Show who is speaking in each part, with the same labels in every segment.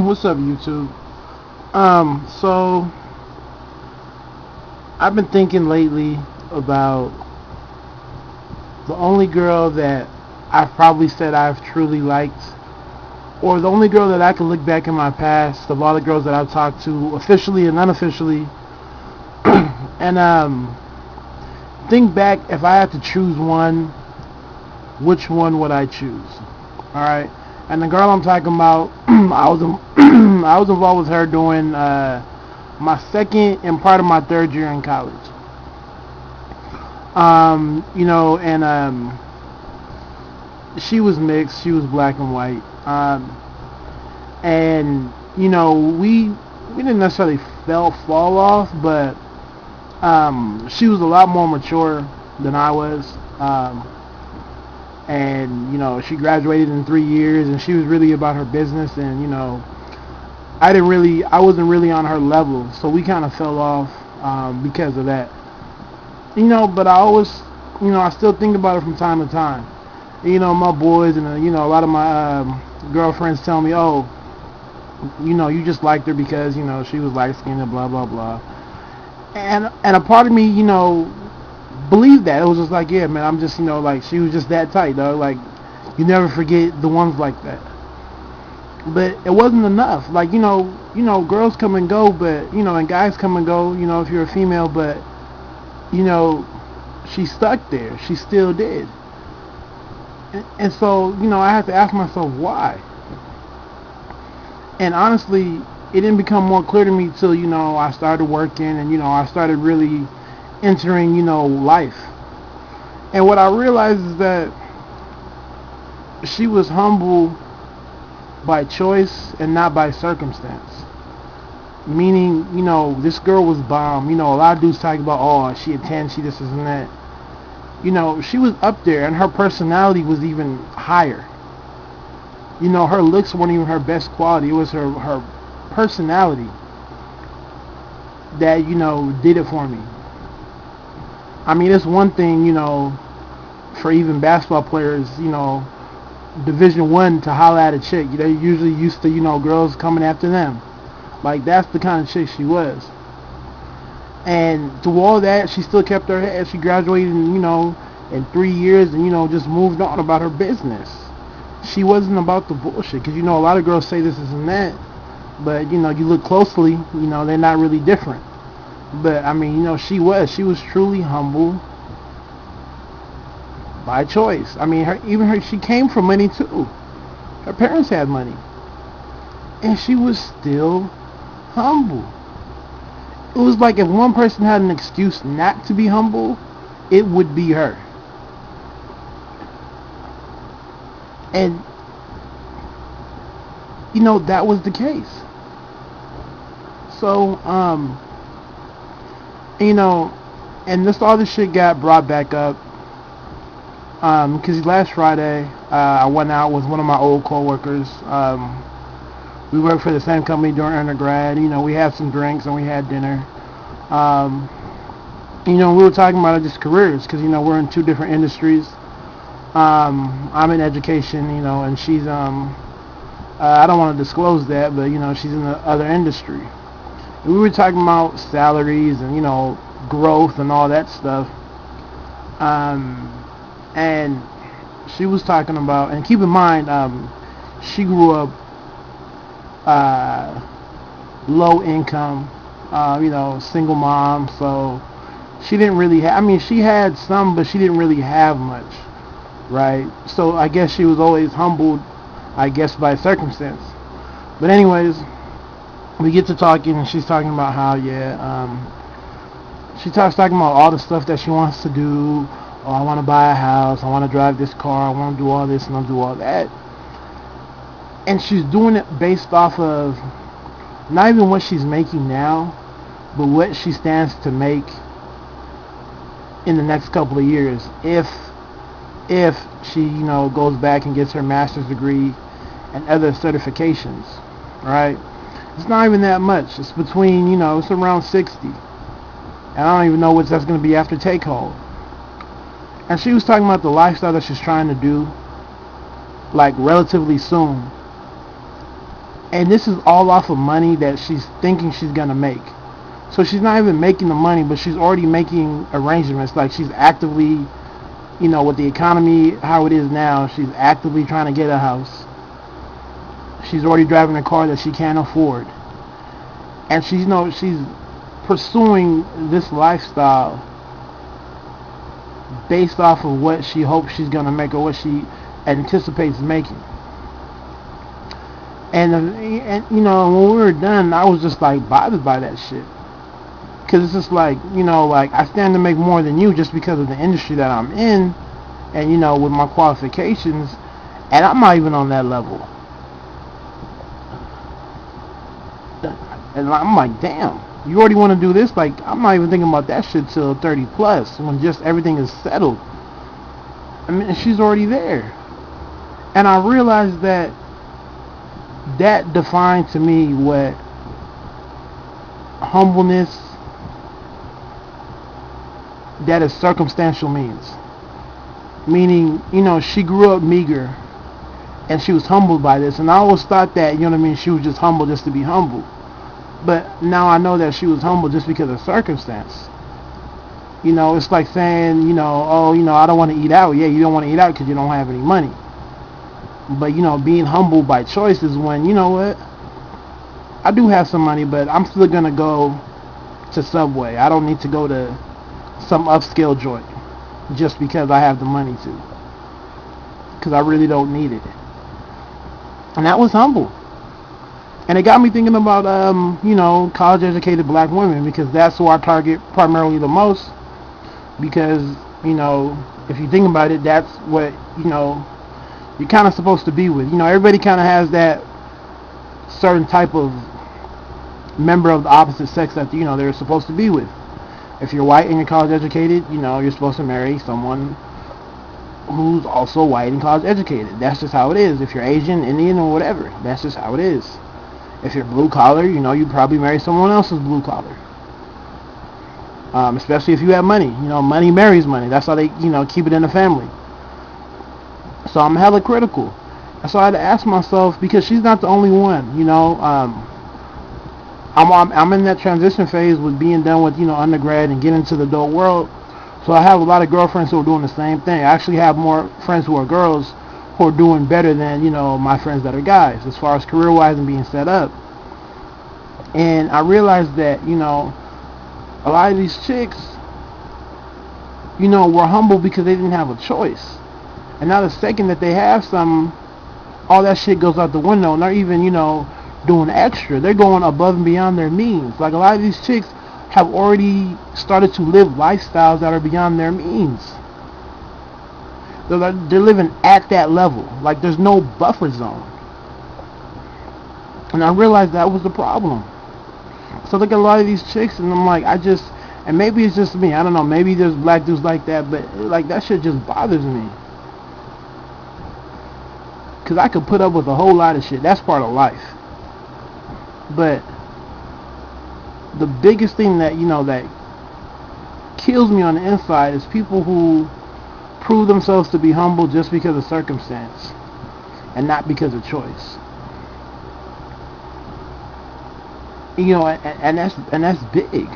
Speaker 1: What's up, YouTube? So I've been thinking lately about the only girl that I've probably said I've truly liked, or the only girl that I can look back in my past of all the girls that I've talked to, officially and unofficially, and think back if I had to choose one, which one would I choose? All right, and the girl I'm talking about, I was involved with her during my second and part of my third year in college. And she was mixed. She was black and white. And we didn't necessarily fall off, but she was a lot more mature than I was. And she graduated in 3 years, and she was really about her business. And I wasn't really on her level, so we kind of fell off because of that. But I always, I still think about it from time to time. My boys and a lot of my girlfriends tell me, oh, you just liked her because she was light skinned and blah blah blah. And a part of me, believed that. It was just like, yeah, man, I'm just, like she was just that tight, though. Like, you never forget the ones like that. But it wasn't enough. Like, girls come and go, but and guys come and go. If you're a female, but she stuck there. She still did. And so, I had to ask myself why. And honestly, it didn't become more clear to me till, I started working and, I started really entering, life. And what I realized is that she was humble by choice and not by circumstance. Meaning, this girl was bomb. A lot of dudes talk about, oh, she a 10, she this and that. She was up there, and her personality was even higher. Her looks weren't even her best quality. It was her personality that, did it for me. I mean, it's one thing, for even basketball players, Division I to holler at a chick. They usually used to, girls coming after them. Like, that's the kind of chick she was. And through all that, she still kept her head. She graduated, in 3 years and, just moved on about her business. She wasn't about the bullshit. Because, a lot of girls say this and that. But, you look closely, they're not really different. But, I mean, she was truly humble by choice. I mean, she came from money, too. Her parents had money. And she was still humble. It was like if one person had an excuse not to be humble, it would be her. And that was the case. So and all this shit got brought back up because last Friday I went out with one of my old coworkers. We worked for the same company during undergrad. We had some drinks and we had dinner. We were talking about just careers because, we're in two different industries. I'm in education, and she's, I don't want to disclose that, but, she's in the other industry. And we were talking about salaries and, growth and all that stuff. And she was talking about, and keep in mind, she grew up low income, single mom, so she didn't really she had some, but she didn't really have much, right? So I guess she was always humbled, by circumstance. But anyways, we get to talking, and she's talking about how, she talking about all the stuff that she wants to do. Oh, I want to buy a house, I want to drive this car, I want to do all this and I'll do all that. And she's doing it based off of not even what she's making now, but what she stands to make in the next couple of years if she goes back and gets her master's degree and other certifications, right? It's not even that much. It's between, it's around 60. And I don't even know what that's going to be after take home. And she was talking about the lifestyle that she's trying to do, like, relatively soon. And this is all off of money that she's thinking she's gonna make. So she's not even making the money, but she's already making arrangements. Like she's actively, with the economy how it is now, she's actively trying to get a house. She's already driving a car that she can't afford, and she's pursuing this lifestyle based off of what she hopes she's gonna make or what she anticipates making. And when we were done, I was just like bothered by that shit. Cause it's just like, like I stand to make more than you just because of the industry that I'm in, and with my qualifications, and I'm not even on that level. And I'm like, damn, you already want to do this? Like, I'm not even thinking about that shit till 30 plus, when just everything is settled. I mean, she's already there. And I realized that defined to me what humbleness that is circumstantial means. Meaning, she grew up meager and she was humbled by this. And I always thought that, she was just humble just to be humble. But now I know that she was humble just because of circumstance. It's like saying, I don't want to eat out. Yeah, you don't want to eat out because you don't have any money. But, being humble by choice is when, what? I do have some money, but I'm still going to go to Subway. I don't need to go to some upscale joint just because I have the money to. Because I really don't need it. And that was humble. And it got me thinking about, college-educated black women, because that's who I target primarily the most. Because, if you think about it, that's what, you're kind of supposed to be with. Everybody kind of has that certain type of member of the opposite sex that, they're supposed to be with. If you're white and you're college educated, you're supposed to marry someone who's also white and college educated. That's just how it is. If you're Asian, Indian, or whatever, that's just how it is. If you're blue collar, you probably marry someone else's blue collar. Especially if you have money. Money marries money. That's how they, keep it in the family. So I'm hella critical. And so I had to ask myself, because she's not the only one, I'm in that transition phase with being done with, undergrad and getting into the adult world. So I have a lot of girlfriends who are doing the same thing. I actually have more friends who are girls who are doing better than, my friends that are guys, as far as career-wise and being set up. And I realized that, a lot of these chicks, were humble because they didn't have a choice. And now the second that they have some, all that shit goes out the window, and they're even, doing extra. They're going above and beyond their means. Like, a lot of these chicks have already started to live lifestyles that are beyond their means. They're living at that level. Like, there's no buffer zone. And I realized that was the problem. So I look at a lot of these chicks and I'm like, and maybe it's just me, I don't know, maybe there's black dudes like that, but like that shit just bothers me. Cause I could put up with a whole lot of shit. That's part of life. But the biggest thing that, that kills me on the inside is people who prove themselves to be humble just because of circumstance and not because of choice. And that's big.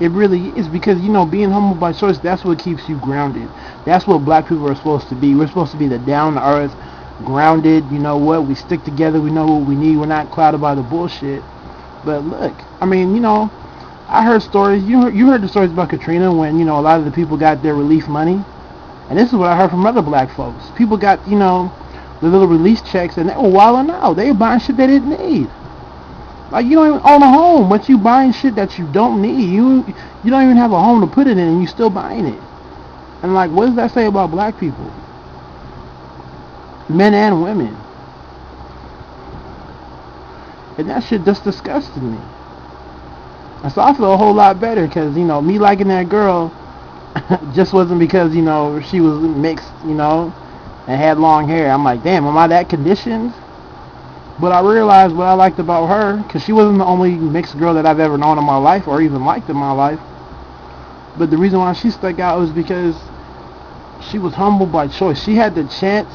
Speaker 1: It really is, because being humble by choice, that's what keeps you grounded. That's what black people are supposed to be. We're supposed to be the down to earth, grounded, we stick together, we know what we need, we're not clouded by the bullshit. But look, I mean, I heard stories, you heard the stories about Katrina when, a lot of the people got their relief money. And this is what I heard from other black folks. People got, the little release checks, and they were wilding out. They were buying shit they didn't need. Like, you don't even own a home, but you buying shit that you don't need. You don't even have a home to put it in, and you still buying it. And like, what does that say about black people? Men and women. And that shit just disgusted me. And so I feel a whole lot better, because, me liking that girl just wasn't because, she was mixed, and had long hair. I'm like, damn, am I that conditioned? But I realized what I liked about her, because she wasn't the only mixed girl that I've ever known in my life, or even liked in my life. But the reason why she stuck out was because she was humble by choice. She had the chance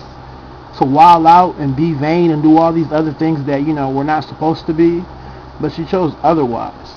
Speaker 1: to wild out and be vain and do all these other things that, you know, we're not supposed to be. But she chose otherwise.